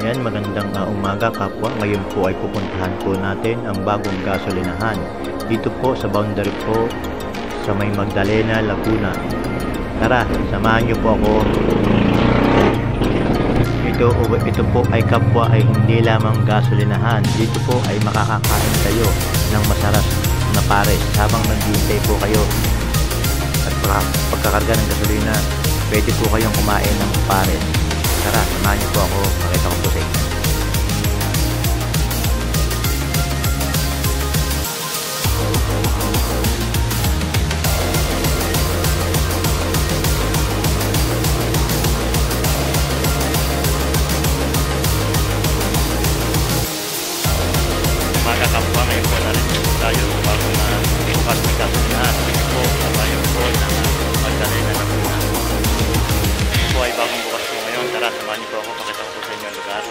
Ayan, magandang umaga kapwa. Ngayon po ay pupuntahan po natin ang bagong gasolinahan. Dito po sa boundary po sa may Magdalena, Laguna. Tara, samahan niyo po ako. Ito po ay kapwa ay hindi lamang gasolinahan. Dito po ay makakakain kayo ng masarap na pares habang naghihintay po kayo. At pagkakarga ng gasolina, pwede po kayong kumain ng pares. Tara, samahan niyo po ako. Makita ko po sa inyo. Mga kapwa, ngayon po na rin tayo bagong bukas ng gasolinahan. Ito po, tayo po ng Magdalena na po. Ito po ay bagong bukas po ngayon. Tara, samahan niyo po ako. Pakita ko po sa inyo ang lugar.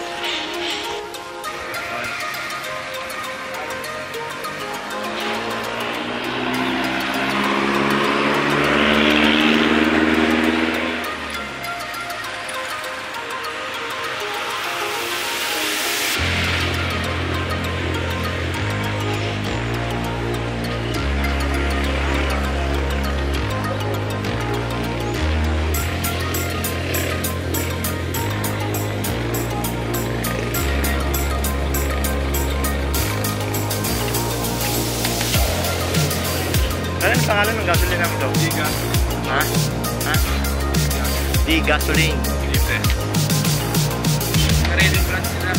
Ano ang pangalan ng gasolina mo daw? Diga. Ha? Ha? Di gasoline. Libre. Kareli brand sila.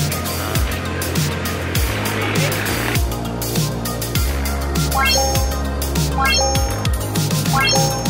Ah.